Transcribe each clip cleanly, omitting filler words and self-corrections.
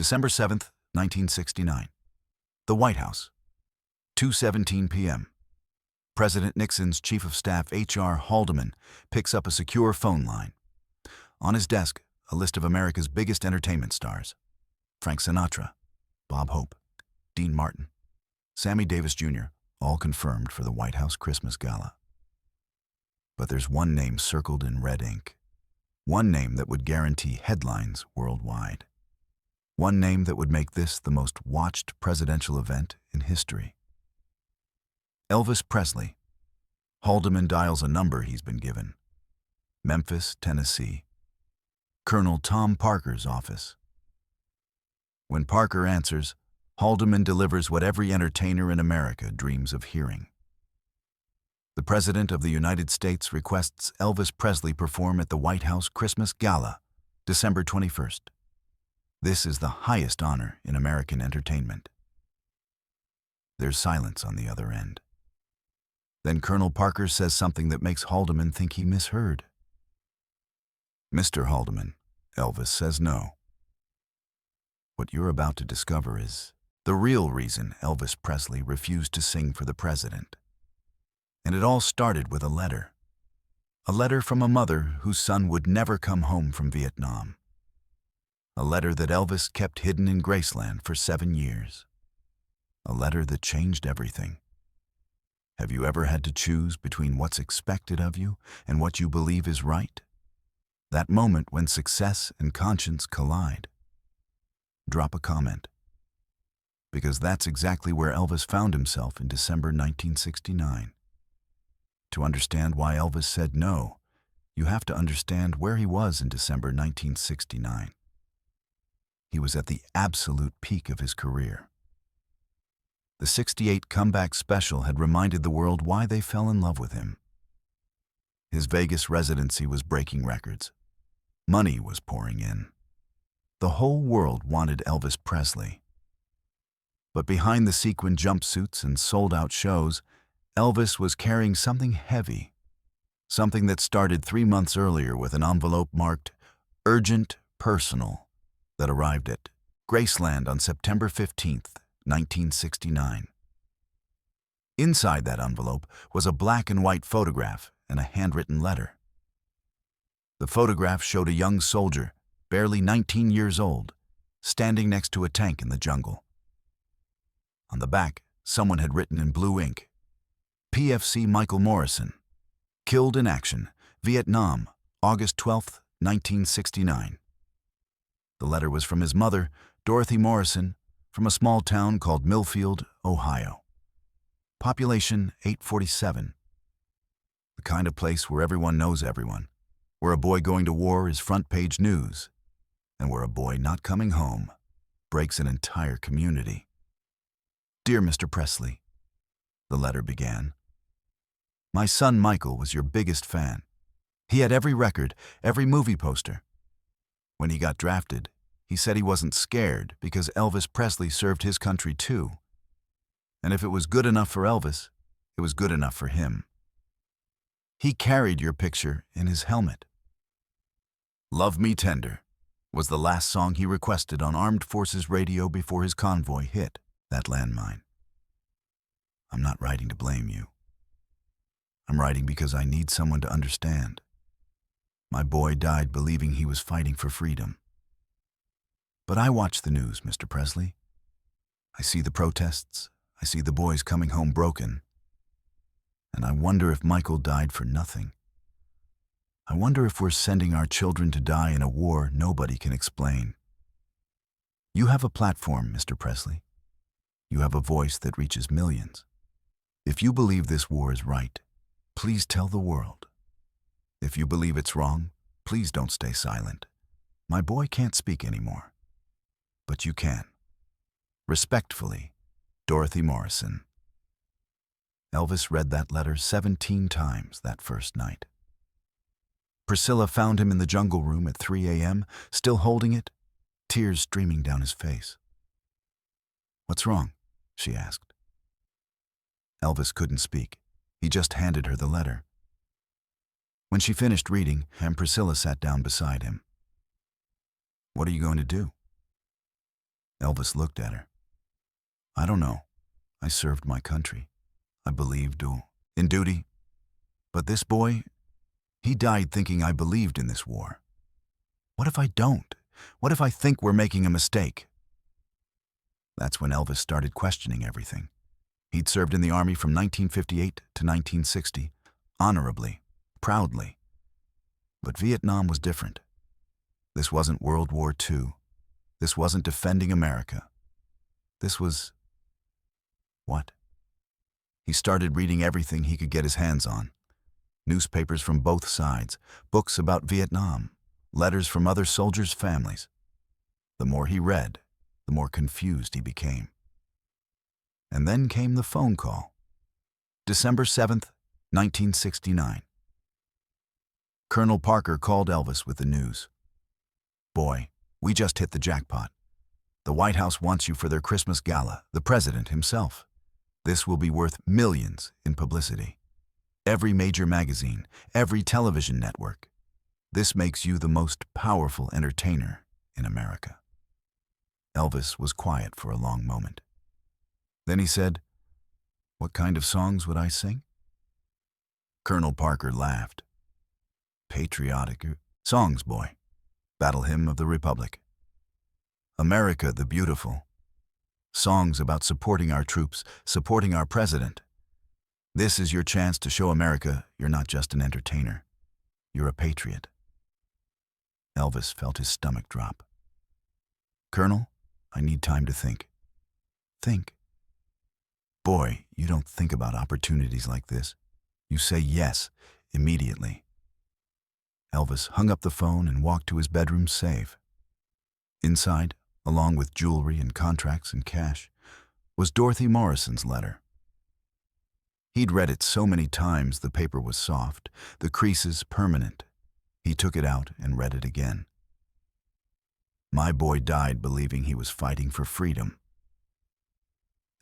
December 7th, 1969. The White House. 2:17 p.m. President Nixon's Chief of Staff H.R. Haldeman picks up a secure phone line. On his desk, a list of America's biggest entertainment stars. Frank Sinatra, Bob Hope, Dean Martin, Sammy Davis Jr., all confirmed for the White House Christmas Gala. But there's one name circled in red ink. One name that would guarantee headlines worldwide. One name that would make this the most watched presidential event in history. Elvis Presley. Haldeman dials a number he's been given. Memphis, Tennessee. Colonel Tom Parker's office. When Parker answers, Haldeman delivers what every entertainer in America dreams of hearing. The President of the United States requests Elvis Presley perform at the White House Christmas Gala, December 21st. This is the highest honor in American entertainment. There's silence on the other end. Then Colonel Parker says something that makes Haldeman think he misheard. "Mr. Haldeman," Elvis says no. What you're about to discover is the real reason Elvis Presley refused to sing for the president. And it all started with a letter. A letter from a mother whose son would never come home from Vietnam. A letter that Elvis kept hidden in Graceland for 7 years. A letter that changed everything. Have you ever had to choose between what's expected of you and what you believe is right? That moment when success and conscience collide. Drop a comment. Because that's exactly where Elvis found himself in December 1969. To understand why Elvis said no, you have to understand where he was in December 1969. He was at the absolute peak of his career. The '68 comeback special had reminded the world why they fell in love with him. His Vegas residency was breaking records. Money was pouring in. The whole world wanted Elvis Presley. But behind the sequin jumpsuits and sold-out shows, Elvis was carrying something heavy. Something that started 3 months earlier with an envelope marked "Urgent Personal" that arrived at Graceland on September 15th, 1969. Inside that envelope was a black and white photograph and a handwritten letter. The photograph showed a young soldier, barely 19 years old, standing next to a tank in the jungle. On the back, someone had written in blue ink, "PFC Michael Morrison, killed in action, Vietnam, August 12th, 1969. The letter was from his mother, Dorothy Morrison, from a small town called Millfield, Ohio. Population 847. The kind of place where everyone knows everyone, where a boy going to war is front-page news, and where a boy not coming home breaks an entire community. "Dear Mr. Presley," the letter began. "My son Michael was your biggest fan. He had every record, every movie poster. When he got drafted, he said he wasn't scared because Elvis Presley served his country too. And if it was good enough for Elvis, it was good enough for him. He carried your picture in his helmet. Love Me Tender was the last song he requested on Armed Forces radio before his convoy hit that landmine. I'm not writing to blame you. I'm writing because I need someone to understand. My boy died believing he was fighting for freedom. But I watch the news, Mr. Presley. I see the protests. I see the boys coming home broken. And I wonder if Michael died for nothing. I wonder if we're sending our children to die in a war nobody can explain. You have a platform, Mr. Presley. You have a voice that reaches millions. If you believe this war is right, please tell the world. If you believe it's wrong, please don't stay silent. My boy can't speak anymore. But you can. Respectfully, Dorothy Morrison. Elvis read that letter 17 times that first night. Priscilla found him in the jungle room at 3 a.m., still holding it, tears streaming down his face. "What's wrong?" she asked. Elvis couldn't speak. He just handed her the letter. When she finished reading, Priscilla sat down beside him. "What are you going to do?" Elvis looked at her. I don't know. I served my country. I believed in duty. But this boy, he died thinking I believed in this war. What if I don't? What if I think we're making a mistake? That's when Elvis started questioning everything. He'd served in the Army from 1958 to 1960, honorably, proudly. But Vietnam was different. This wasn't World War II. This wasn't defending America. This was... what? He started reading everything he could get his hands on. Newspapers from both sides, books about Vietnam, letters from other soldiers' families. The more he read, the more confused he became. And then came the phone call. December 7th, 1969. Colonel Parker called Elvis with the news. Boy, we just hit the jackpot. The White House wants you for their Christmas Gala, the president himself. This will be worth millions in publicity. Every major magazine, every television network. This makes you the most powerful entertainer in America. Elvis was quiet for a long moment. Then he said, "What kind of songs would I sing?" Colonel Parker laughed. "Patriotic songs, boy. Battle Hymn of the Republic. America the Beautiful. Songs about supporting our troops, supporting our president. This is your chance to show America you're not just an entertainer. You're a patriot." Elvis felt his stomach drop. "Colonel, I need time to think." "Think?" "Boy, you don't think about opportunities like this. You say yes, immediately." Elvis hung up the phone and walked to his bedroom safe. Inside, along with jewelry and contracts and cash, was Dorothy Morrison's letter. He'd read it so many times the paper was soft, the creases permanent. He took it out and read it again. "My boy died believing he was fighting for freedom."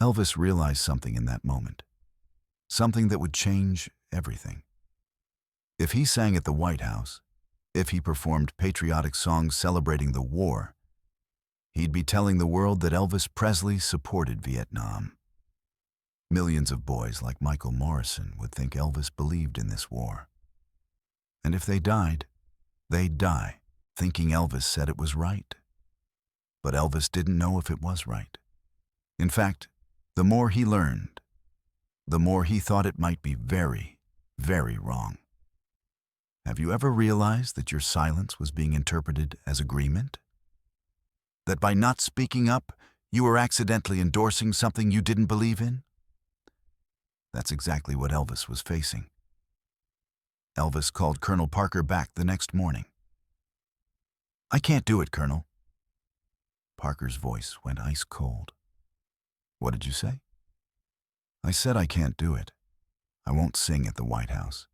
Elvis realized something in that moment, something that would change everything. If he sang at the White House, if he performed patriotic songs celebrating the war, he'd be telling the world that Elvis Presley supported Vietnam. Millions of boys like Michael Morrison would think Elvis believed in this war. And if they died, they'd die thinking Elvis said it was right. But Elvis didn't know if it was right. In fact, the more he learned, the more he thought it might be very, very wrong. Have you ever realized that your silence was being interpreted as agreement? That by not speaking up, you were accidentally endorsing something you didn't believe in? That's exactly what Elvis was facing. Elvis called Colonel Parker back the next morning. "I can't do it, Colonel." Parker's voice went ice cold. "What did you say?" "I said I can't do it. I won't sing at the White House."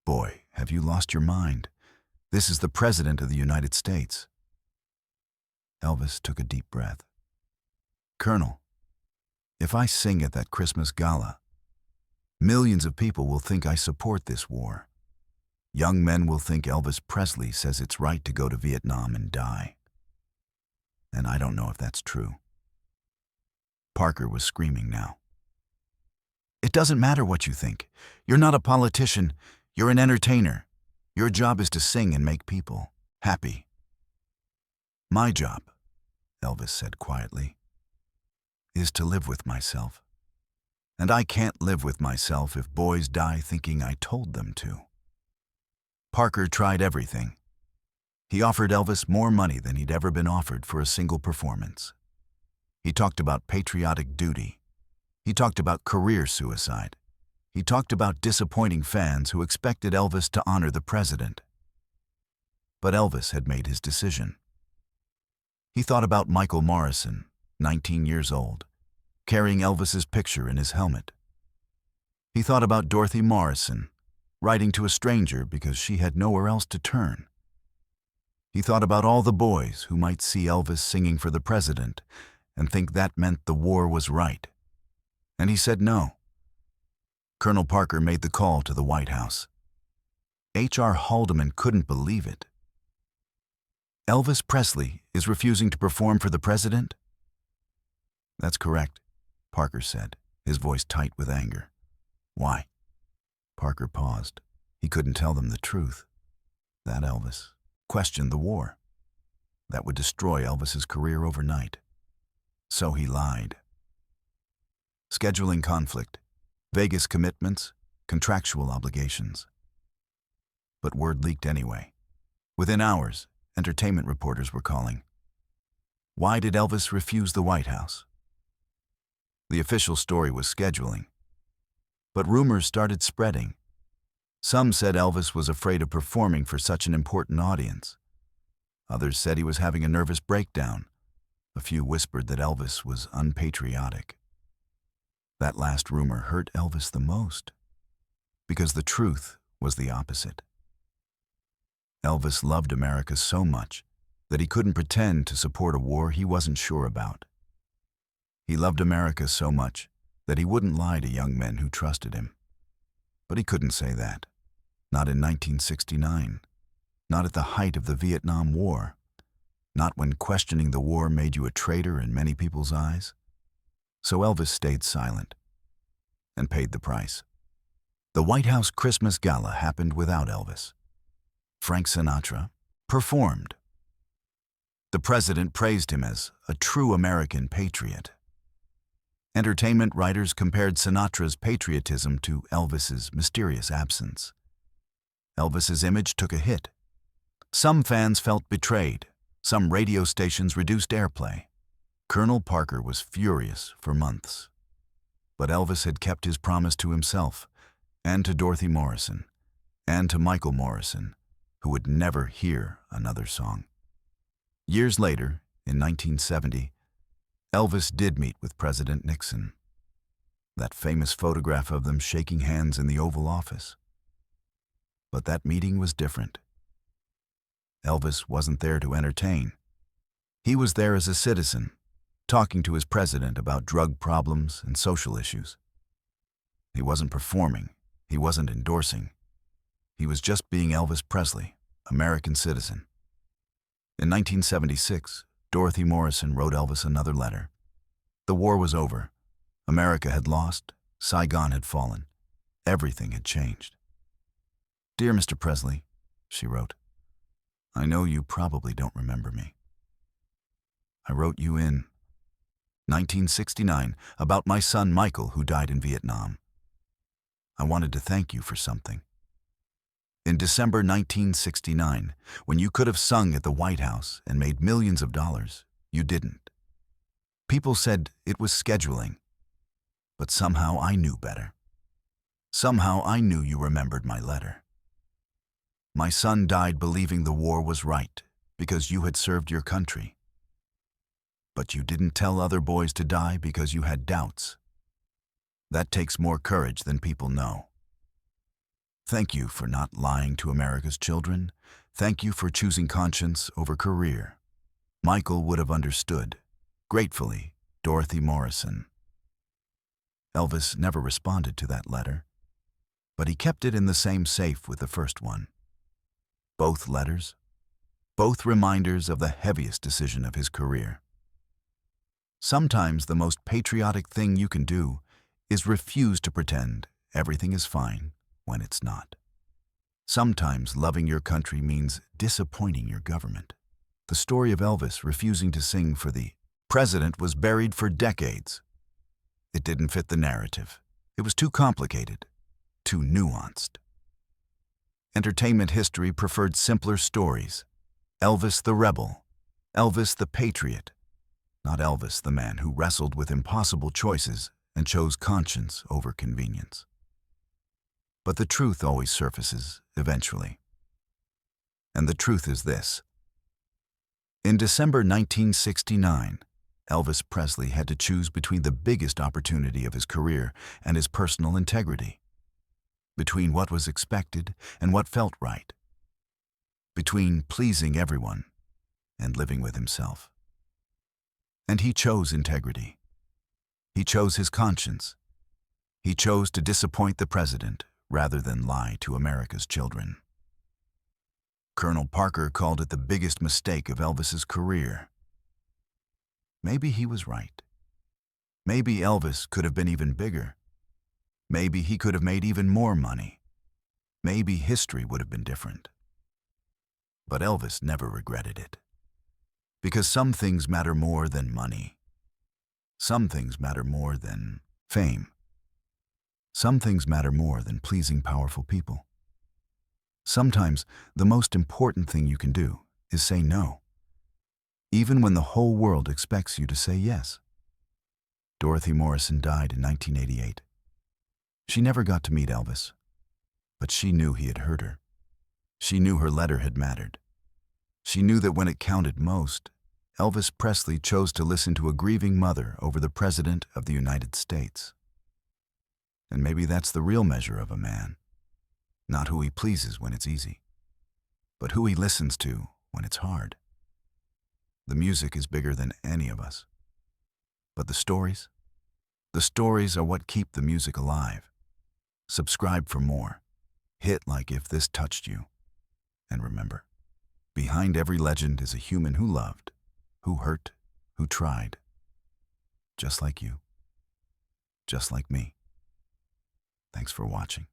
"Boy, have you lost your mind? This is the President of the United States." Elvis took a deep breath. "Colonel, if I sing at that Christmas Gala, millions of people will think I support this war. Young men will think Elvis Presley says it's right to go to Vietnam and die. And I don't know if that's true." Parker was screaming now. "It doesn't matter what you think. You're not a politician. You're an entertainer. Your job is to sing and make people happy." "My job," Elvis said quietly, "is to live with myself. And I can't live with myself if boys die thinking I told them to." Parker tried everything. He offered Elvis more money than he'd ever been offered for a single performance. He talked about patriotic duty. He talked about career suicide. He talked about disappointing fans who expected Elvis to honor the president. But Elvis had made his decision. He thought about Michael Morrison, 19 years old, carrying Elvis's picture in his helmet. He thought about Dorothy Morrison, writing to a stranger because she had nowhere else to turn. He thought about all the boys who might see Elvis singing for the president and think that meant the war was right. And he said no. Colonel Parker made the call to the White House. H.R. Haldeman couldn't believe it. Elvis Presley is refusing to perform for the president? That's correct, Parker said, his voice tight with anger. Why? Parker paused. He couldn't tell them the truth. That Elvis questioned the war. That would destroy Elvis's career overnight. So he lied. Scheduling conflict, Vegas commitments, contractual obligations. But word leaked anyway. Within hours, entertainment reporters were calling. Why did Elvis refuse the White House? The official story was scheduling. But rumors started spreading. Some said Elvis was afraid of performing for such an important audience. Others said he was having a nervous breakdown. A few whispered that Elvis was unpatriotic. That last rumor hurt Elvis the most, because the truth was the opposite. Elvis loved America so much that he couldn't pretend to support a war he wasn't sure about. He loved America so much that he wouldn't lie to young men who trusted him. But he couldn't say that. Not in 1969. Not at the height of the Vietnam War. Not when questioning the war made you a traitor in many people's eyes. So Elvis stayed silent and paid the price. The White House Christmas Gala happened without Elvis. Frank Sinatra performed. The president praised him as a true American patriot. Entertainment writers compared Sinatra's patriotism to Elvis's mysterious absence. Elvis's image took a hit. Some fans felt betrayed. Some radio stations reduced airplay. Colonel Parker was furious for months. But Elvis had kept his promise to himself, and to Dorothy Morrison, and to Michael Morrison, who would never hear another song. Years later, in 1970, Elvis did meet with President Nixon. That famous photograph of them shaking hands in the Oval Office. But that meeting was different. Elvis wasn't there to entertain. He was there as a citizen, talking to his president about drug problems and social issues. He wasn't performing. He wasn't endorsing. He was just being Elvis Presley, American citizen. In 1976, Dorothy Morrison wrote Elvis another letter. The war was over. America had lost. Saigon had fallen. Everything had changed. Dear Mr. Presley, she wrote, I know you probably don't remember me. I wrote you in 1969 about my son Michael, who died in Vietnam. I wanted to thank you for something. In December 1969, when you could have sung at the White House and made millions of dollars, you didn't. People said it was scheduling, but somehow I knew better. Somehow I knew you remembered my letter. My son died believing the war was right because you had served your country. But you didn't tell other boys to die because you had doubts. That takes more courage than people know. Thank you for not lying to America's children. Thank you for choosing conscience over career. Michael would have understood. Gratefully, Dorothy Morrison. Elvis never responded to that letter, but he kept it in the same safe with the first one. Both letters, both reminders of the heaviest decision of his career. Sometimes the most patriotic thing you can do is refuse to pretend everything is fine when it's not. Sometimes loving your country means disappointing your government. The story of Elvis refusing to sing for the president was buried for decades. It didn't fit the narrative. It was too complicated, too nuanced. Entertainment history preferred simpler stories. Elvis the rebel, Elvis the patriot, not Elvis the man who wrestled with impossible choices and chose conscience over convenience. But the truth always surfaces eventually. And the truth is this. In December 1969, Elvis Presley had to choose between the biggest opportunity of his career and his personal integrity. Between what was expected and what felt right. Between pleasing everyone and living with himself. And he chose integrity. He chose his conscience. He chose to disappoint the president rather than lie to America's children. Colonel Parker called it the biggest mistake of Elvis's career. Maybe he was right. Maybe Elvis could have been even bigger. Maybe he could have made even more money. Maybe history would have been different. But Elvis never regretted it. Because some things matter more than money. Some things matter more than fame. Some things matter more than pleasing powerful people. Sometimes the most important thing you can do is say no, even when the whole world expects you to say yes. Dorothy Morrison died in 1988. She never got to meet Elvis, but she knew he had hurt her. She knew her letter had mattered. She knew that when it counted most, Elvis Presley chose to listen to a grieving mother over the President of the United States. And maybe that's the real measure of a man. Not who he pleases when it's easy, but who he listens to when it's hard. The music is bigger than any of us. But the stories are what keep the music alive. Subscribe for more. Hit like if this touched you. And remember, behind every legend is a human who loved, who hurt, who tried. Just like you. Just like me. Thanks for watching.